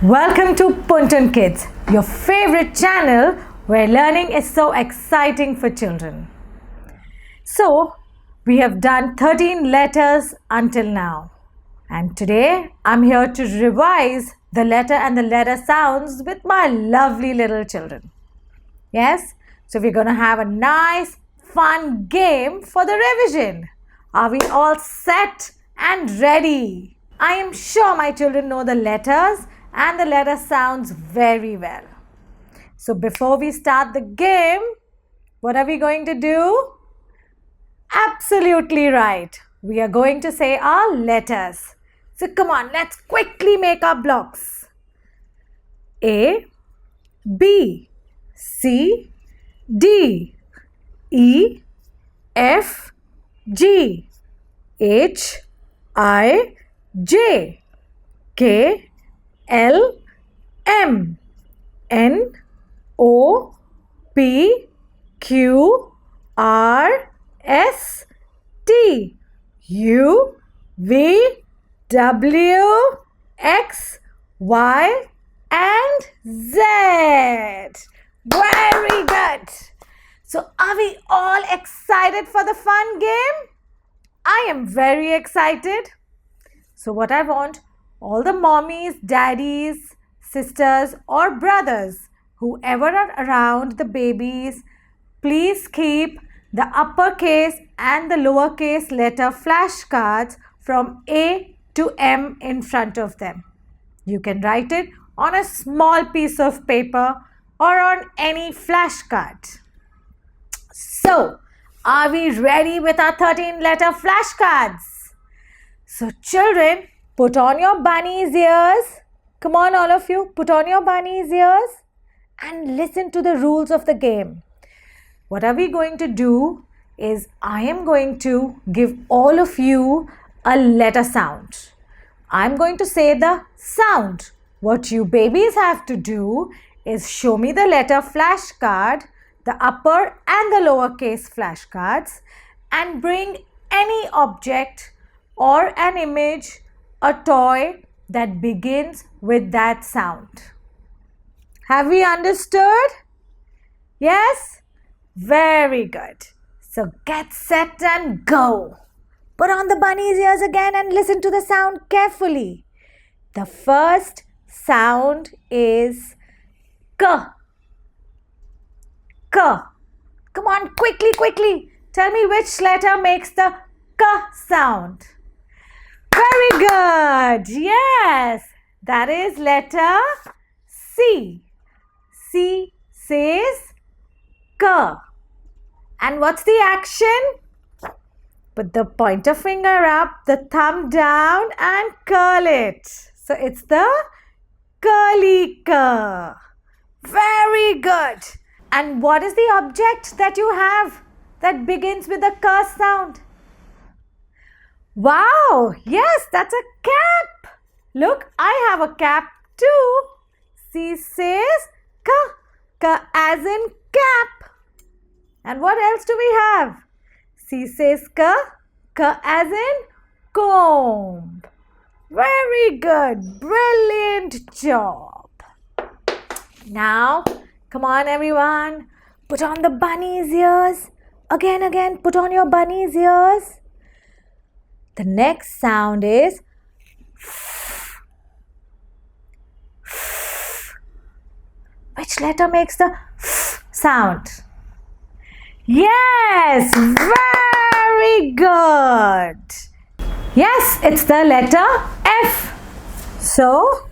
Welcome to PunToon Kids, your favorite channel where learning is so exciting for children. So, we have done 13 letters until now. And today, I'm here to revise the letter and the letter sounds with my lovely little children. Yes? So, we're going to have a nice, fun game for the revision. Are we all set and ready? I am sure my children know the letters and the letter sounds very well. So before we start the game, what are we going to do? Absolutely right. We are going to say our letters. So come on, let's quickly make our blocks. A, B, C, D, E, F, G, H, I, J, K, L, M, N, O, P, Q, R, S, T, U, V, W, X, Y, and Z. Very good. So are we all excited for the fun game? I am very excited. So what I want, all the mommies, daddies, sisters or brothers, whoever are around the babies, please keep the uppercase and the lowercase letter flashcards from A to M in front of them. You can write it on a small piece of paper or on any flashcard. So, are we ready with our 13-letter flashcards? So, children, put on your bunny's ears. Come on, all of you, put on your bunny's ears and listen to the rules of the game. What are we going to do is I am going to give all of you a letter sound. I'm going to say the sound. What you babies have to do is show me the letter flashcard, the upper and the lowercase flashcards, and bring any object or an image, a toy that begins with that sound. Have we understood? Yes? Very good. So get set and go. Put on the bunny's ears again and listen to the sound carefully. The first sound is K. K. Come on, quickly. Tell me which letter makes the K sound. Very good. Yes, that is letter C. C says K. And what's the action? Put the pointer finger up, the thumb down and curl it. So it's the curly K. Very good. And what is the object that you have that begins with the K sound? Wow, yes, that's a cap. Look, I have a cap too. C says K. K as in cap. And what else do we have? C says K. K as in comb. Very good. Brilliant job. Now, come on everyone. Put on the bunny's ears. Again, put on your bunny's ears. The next sound is which letter makes the sound? Yes, very good. Yes, it's the letter F. So,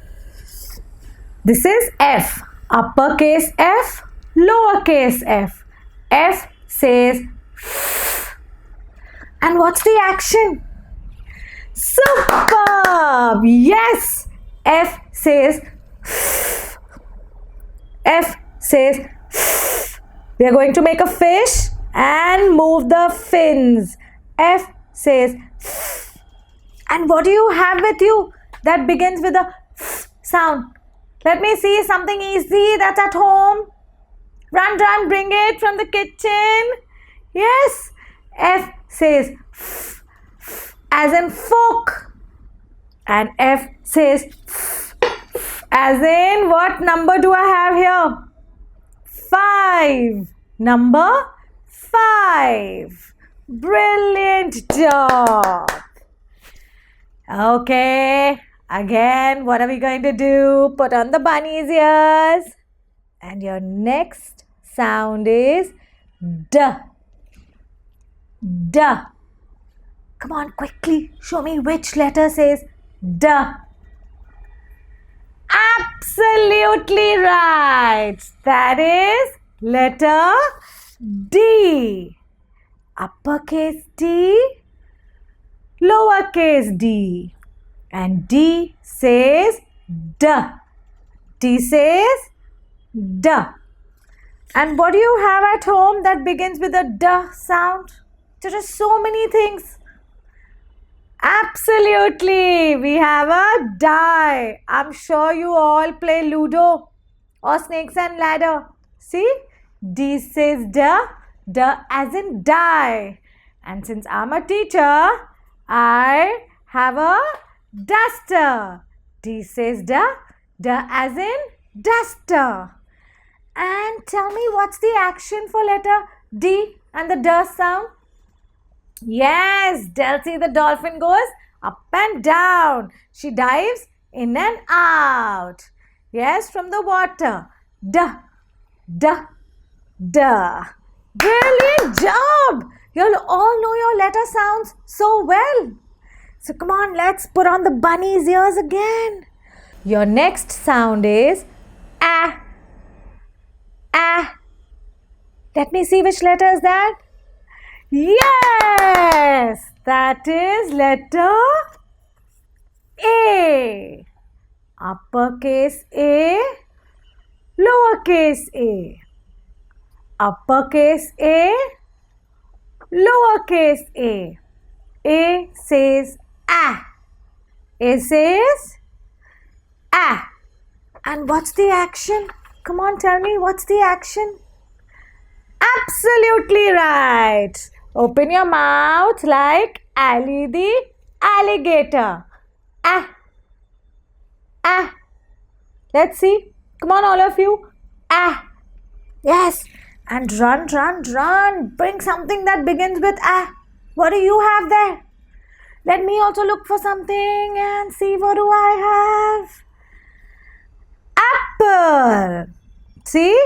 this is F. Uppercase F, lowercase f. F says F. And what's the action? Superb! Yes! F says F. F says F. We are going to make a fish and move the fins. F says F. And what do you have with you that begins with a F sound? Let me see something easy that's at home. Run, bring it from the kitchen. Yes. F says F, F as in fork. And F says F, F As in, what number do I have here? 5. Number 5. Brilliant job. Okay, again, what are we going to do? Put on the bunny's ears. And your next sound is D. D. Come on, quickly. Show me which letter says D. Absolutely right. That is letter D. Uppercase D, lowercase d. And D says D. D says D. And what do you have at home that begins with a D sound? There are so many things. Absolutely, we have a die. I'm sure you all play Ludo or Snakes and Ladder. See, D says D, D as in die. And since I'm a teacher, I have a duster. D says D, D as in duster. And tell me, what's the action for letter D and the D sound? Yes, Delcy the dolphin goes up and down. She dives in and out. Yes, from the water. D, D, D. Brilliant job. You'll all know your letter sounds so well. So come on, let's put on the bunny's ears again. Your next sound is A. A. Let me see which letter is that. Yes, that is letter A. Uppercase A, lowercase a. Uppercase A, lowercase a. A says A. A says A. And what's the action? Come on, tell me, what's the action? Absolutely right. Open your mouth like Ali the alligator. Ah. Ah. Let's see. Come on, all of you. Ah. Yes. And run, run, run. Bring something that begins with ah. What do you have there? Let me also look for something and see what do I have. Apple. See?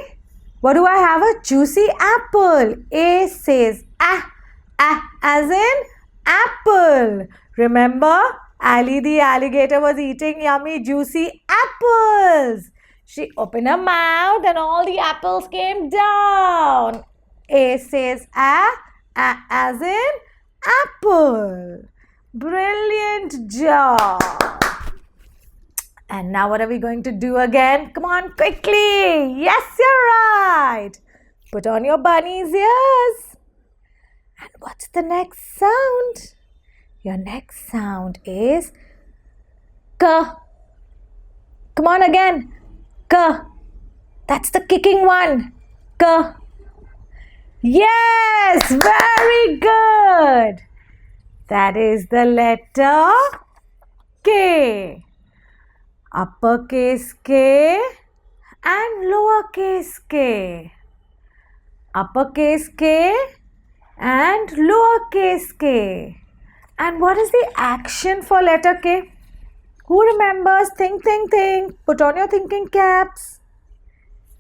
What do I have? A juicy apple. A says ah. Ah as in apple. Remember, Ali the alligator was eating yummy juicy apples. She opened her mouth and all the apples came down. A says ah. Ah as in apple. Brilliant job. And now what are we going to do again? Come on, quickly. Yes, you're right. Put on your bunny's ears. And what's the next sound? Your next sound is K. Come on again. K. That's the kicking one. K. Yes, very good. That is the letter K. Uppercase K and lowercase k. Uppercase K and lowercase k. And what is the action for letter K? Who remembers? Think, think, think. Put on your thinking caps.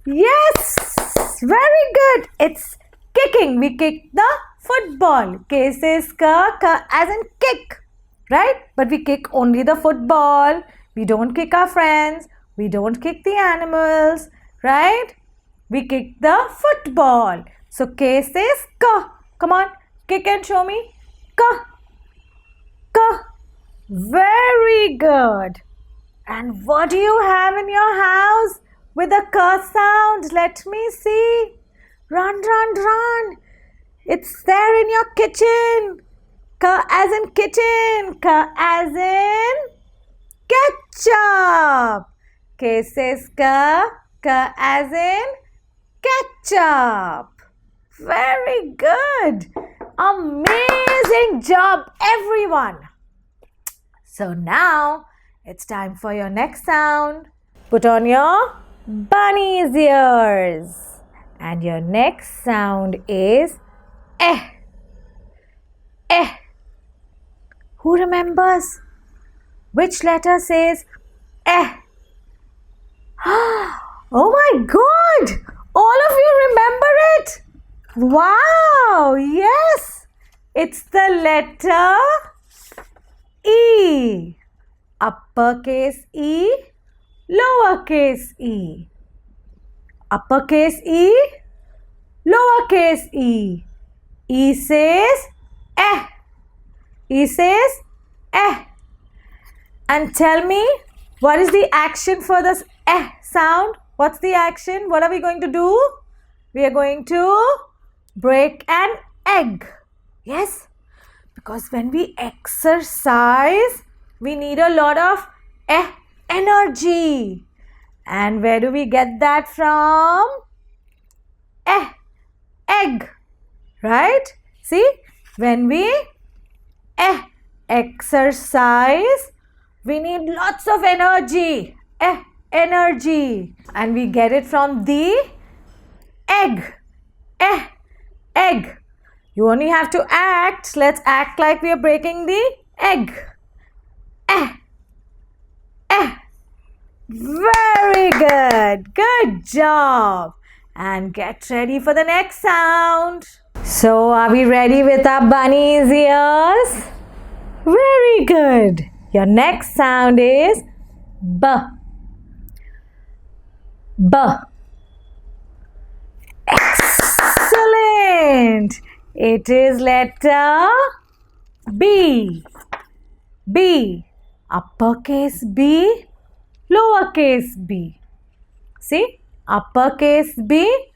Yes! Very good. It's kicking. We kick the football. K says ka, ka as in kick. Right? But we kick only the football. We don't kick our friends. We don't kick the animals. Right? We kick the football. So K says ka. Come on, kick and show me. Ka. Ka. Very good. And what do you have in your house with a ka sound? Let me see. Run, run, run. It's there in your kitchen. Ka as in kitchen. Ka as in ketchup. K says ka. Ka as in ketchup. Very good. Amazing job, everyone. So now it's time for your next sound. Put on your bunny's ears. And your next sound is eh. Eh. Who remembers? Which letter says eh? Oh my God! All of you remember it? Wow! Yes! It's the letter E. Uppercase E, lowercase e. Uppercase E, lowercase e. E says eh. E says eh. And tell me, what is the action for this eh sound? What's the action? What are we going to do? We are going to break an egg. Yes? Because when we exercise, we need a lot of energy. And where do we get that from? Egg. Right? See? When we exercise, we need lots of energy. Energy. And we get it from the egg. Egg. You only have to act. Let's act like we are breaking the egg. Very good. Good job. And get ready for the next sound. So, are we ready with our bunny's ears? Very good. Your next sound is B. B. Excellent. It is letter B. B. Uppercase B, lowercase b. See? Uppercase B,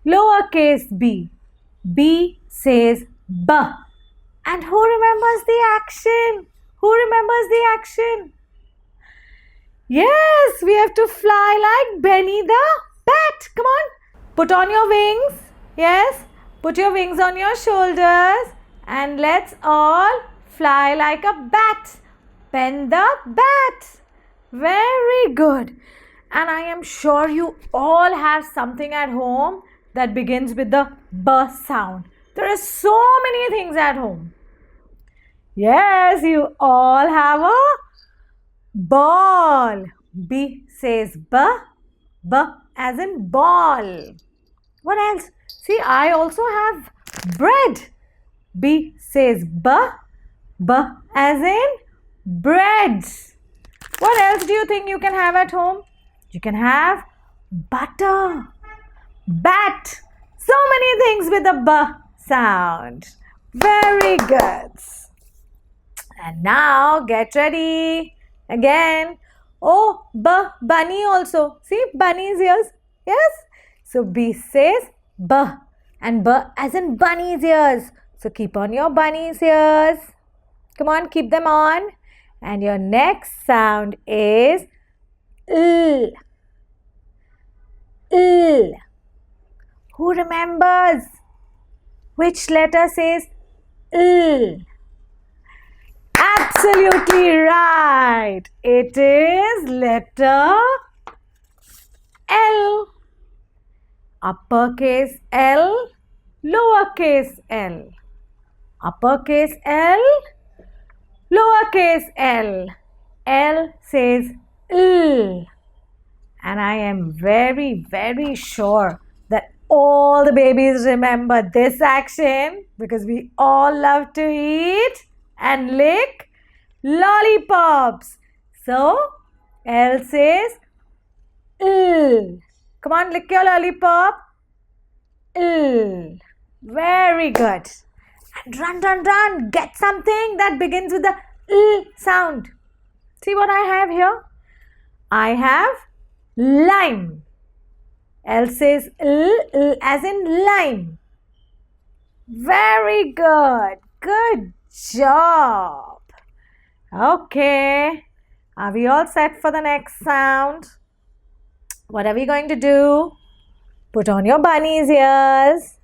lowercase b. B says B. And who remembers the action? Who remembers the action? Yes, we have to fly like Benny the bat. Come on. Put on your wings. Yes. Put your wings on your shoulders. And let's all fly like a bat. Ben the bat. Very good. And I am sure you all have something at home that begins with the B sound. There are so many things at home. Yes, you all have a ball. B says B. B as in ball. What else? See, I also have bread. B says B. B as in bread. What else do you think you can have at home? You can have butter, bat. So many things with a B sound. Very good. And now get ready. Again. Oh, bunny also. See, bunny's ears. Yes. So B says B. And B as in bunny's ears. So keep on your bunny's ears. Come on, keep them on. And your next sound is L. L. Who remembers? Which letter says L? Absolutely right. It is letter L. Uppercase L, lowercase l. Uppercase L, lowercase l. L says L. And I am very, very sure that all the babies remember this action because we all love to eat and lick lollipops. So, L says L. Come on, lick your lollipop. L. Very good. And run, run, run. Get something that begins with the L sound. See what I have here? I have lime. L says L, L as in lime. Very good. Good job. Okay. Are we all set for the next sound? What are we going to do? Put on your bunny's ears.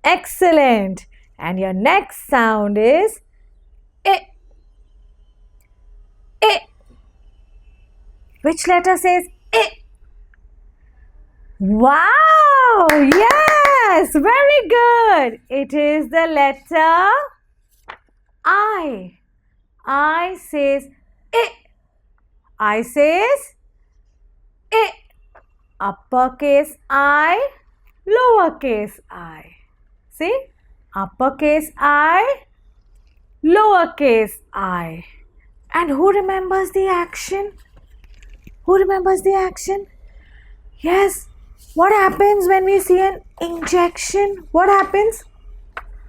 Excellent. And your next sound is I. I. Which letter says I? Wow! Yes! Very good! It is the letter I. I says I. I says I. Uppercase I, lowercase I. See? Uppercase I, lowercase I. And who remembers the action? Who remembers the action? Yes. What happens when we see an injection? What happens?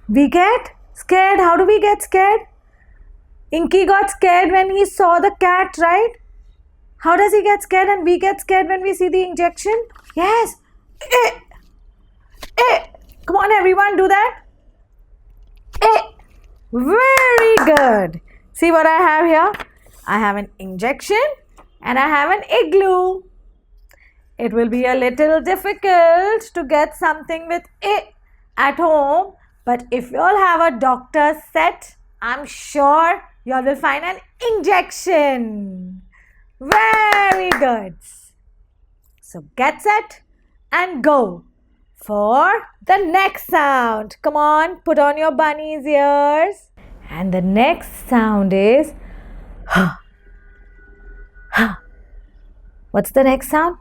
We get scared. How do we get scared? Inky got scared when he saw the cat, right? How does he get scared and we get scared when we see the injection? Yes. Come on, everyone, do that. Very good. See what I have here? I have an injection and I have an igloo. It will be a little difficult to get something with I at home, but if you all have a doctor's set, I'm sure you all will find an injection. Very good. So get set and go for the next sound. Come on, put on your bunny's ears. And the next sound is huh. Huh. What's the next sound?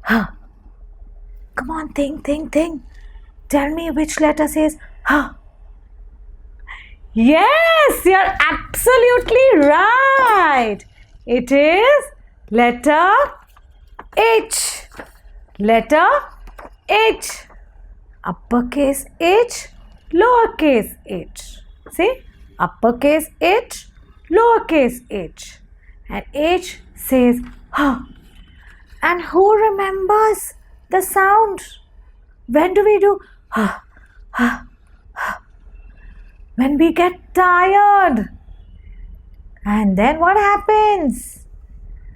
Huh. Come on, think. Tell me which letter says huh. Yes, you're absolutely right. It is letter H. Letter H. Uppercase H, lowercase h. See? Uppercase H, lowercase h. And H says huh. And who remembers the sound? When do we do huh, huh, huh? When we get tired. And then what happens?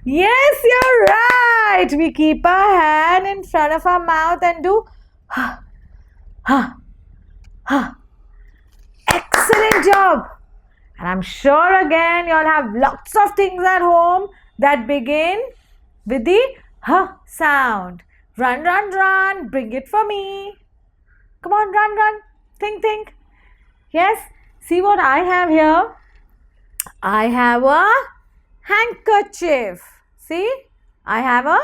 Yes, you're right. We keep our hand in front of our mouth and do huh, huh, huh. Excellent job. And I'm sure again you'll have lots of things at home that begin with the huh sound. Run. Bring it for me. Come on, run. Think. Yes, see what I have here. I have a handkerchief. See, I have a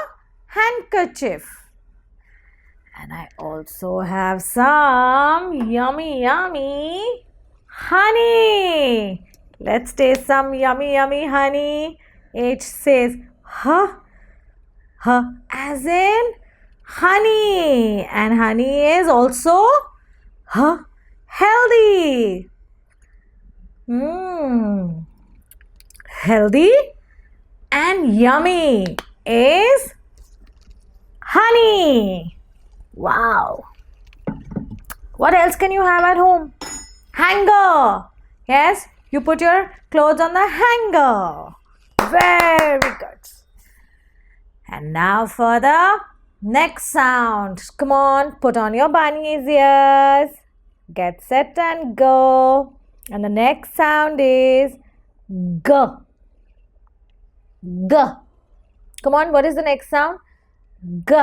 handkerchief. And I also have some yummy honey. Let's taste some yummy honey. H says huh as in honey. And honey is also healthy. Healthy and yummy is honey. Wow. What else can you have at home? Hanger. Yes, you put your clothes on the hanger. Very good. And now for the next sound. Come on, put on your bunny's ears. Get set and go. And the next sound is G. G. Come on, what is the next sound? G.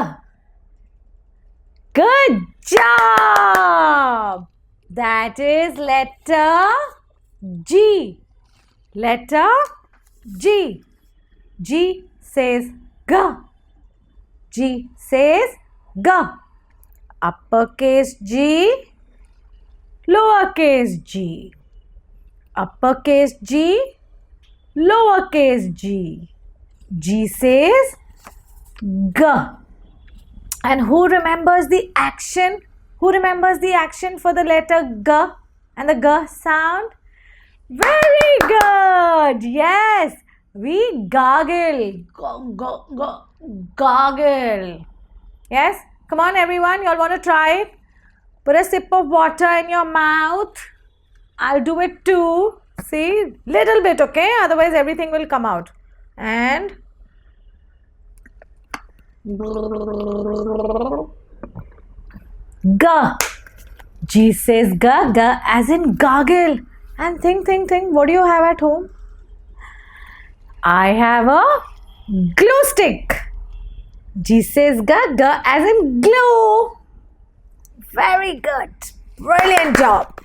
Good job! That is letter G. Letter G. G says G. G says G. Uppercase G, lowercase g. Uppercase G, lowercase g. G says G. And who remembers the action? Who remembers the action for the letter G and the G sound? Very good. Yes, we gargle. Gargle. Yes, come on everyone, you all want to try it? Put a sip of water in your mouth. I'll do it too. See, little bit, okay? Otherwise everything will come out. And G. G says G. G as in gargle. And think. What do you have at home? I have a Glue stick. G says G as in glue. Very good. Brilliant job.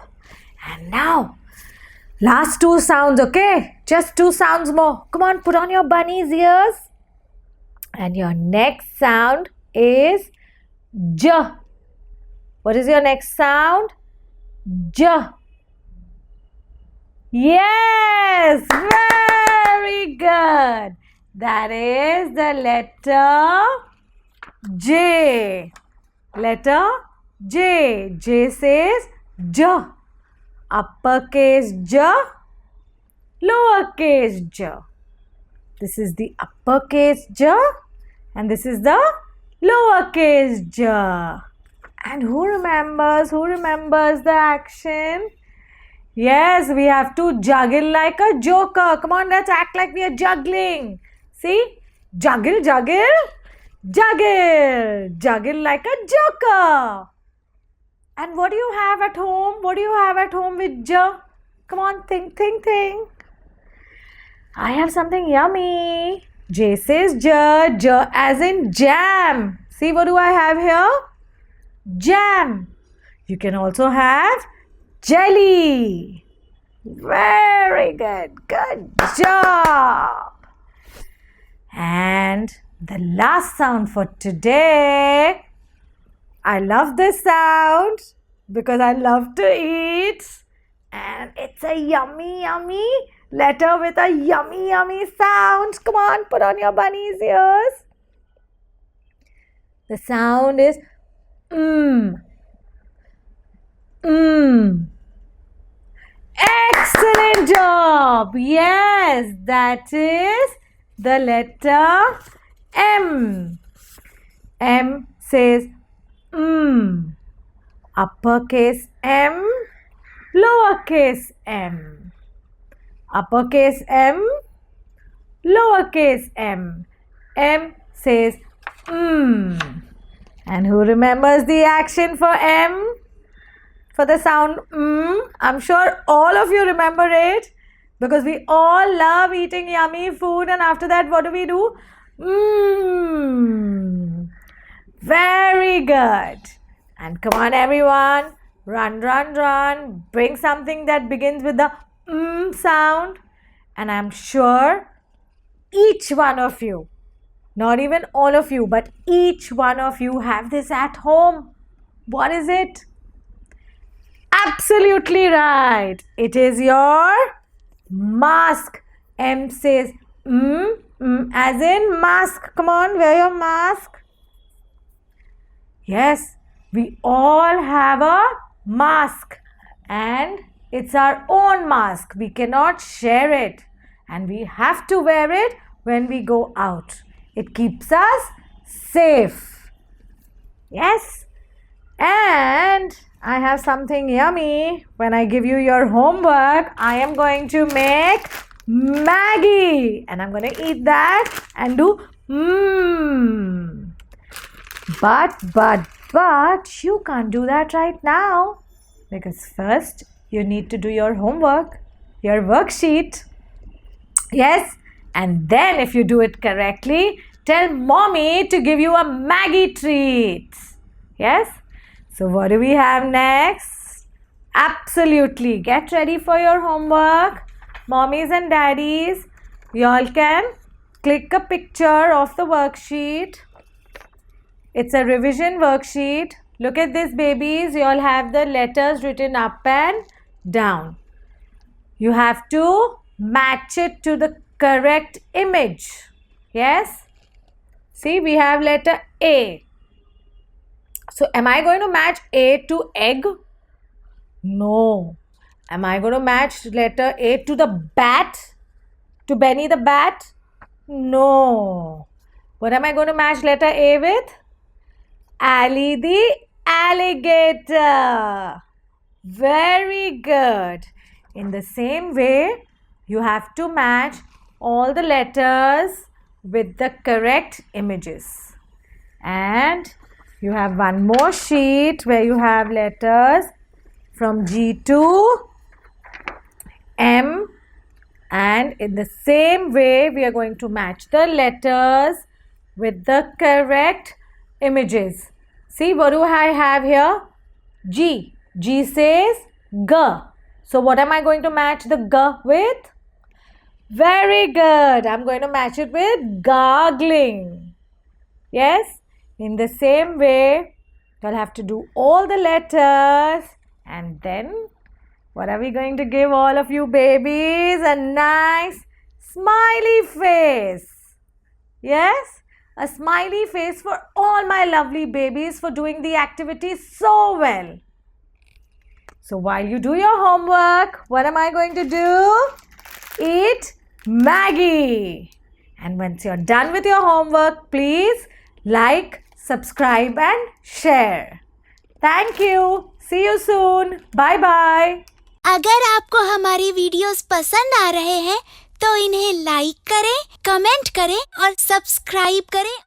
And now, last two sounds, okay? Just two sounds more. Come on, put on your bunny's ears. And your next sound is J. What is your next sound? J. Yes, very good. That is the letter J. Letter J. J says J. Uppercase J, lowercase j. This is the uppercase J and this is the lowercase j. And who remembers the action? Yes, we have to juggle like a joker. Come on, let's act like we are juggling. See? Juggle, juggle, juggle. Juggle like a joker. And what do you have at home? What do you have at home with J? Come on, think, think, think. I have something yummy. J says J, J as in jam. See, what do I have here? Jam. You can also have jelly. Very good. Good job. And the last sound for today. I love this sound because I love to eat. And it's a yummy, yummy letter with a yummy, yummy sound. Come on, put on your bunny's ears. The sound is Excellent job. Yes, that is the letter M. M says uppercase M, lowercase m. Uppercase M, lowercase m. M says And who remembers the action for M? For the sound I'm sure all of you remember it because we all love eating yummy food, and after that what do? Very good. And come on everyone, run, run, run. Bring something that begins with the sound, and I'm sure each one of you, not even all of you, but each one of you have this at home. What is it? Absolutely right. It is your mask. M says as in mask. Come on, wear your mask. Yes, we all have a mask and it's our own mask. We cannot share it and we have to wear it when we go out. It keeps us safe. Yes, and I have something yummy. When I give you your homework, I am going to make Maggie and I'm going to eat that and do But you can't do that right now because first you need to do your homework, your worksheet. Yes, and then if you do it correctly, tell mommy to give you a Maggie treat. Yes, so what do we have next? Absolutely, get ready for your homework. Mommies and daddies, y'all can click a picture of the worksheet. It's a revision worksheet. Look at this, babies. You all have the letters written up and down. You have to match it to the correct image. Yes? See, we have letter A. So, am I going to match A to egg? No. Am I going to match letter A to the bat? To Benny the bat? No. What am I going to match letter A with? Ali the alligator. Very good. In the same way, you have to match all the letters with the correct images. And you have one more sheet where you have letters from G to M And in the same way, we are going to match the letters with the correct images. See, what do I have here? G. G says G. So what am I going to match the G with? Very good. I'm going to match it with gargling. Yes? In the same way, you'll have to do all the letters, and then what are we going to give all of you babies? A nice smiley face. Yes? A smiley face for all my lovely babies for doing the activity so well. So while you do your homework, what am I going to do? Eat Maggie. And once you're done with your homework, please like, subscribe and share. Thank you. See you soon. Bye bye. अगर आपको हमारी videos पसंद आ रहे हैं तो इन्हें like करें, comment करें और सब्सक्राइब करें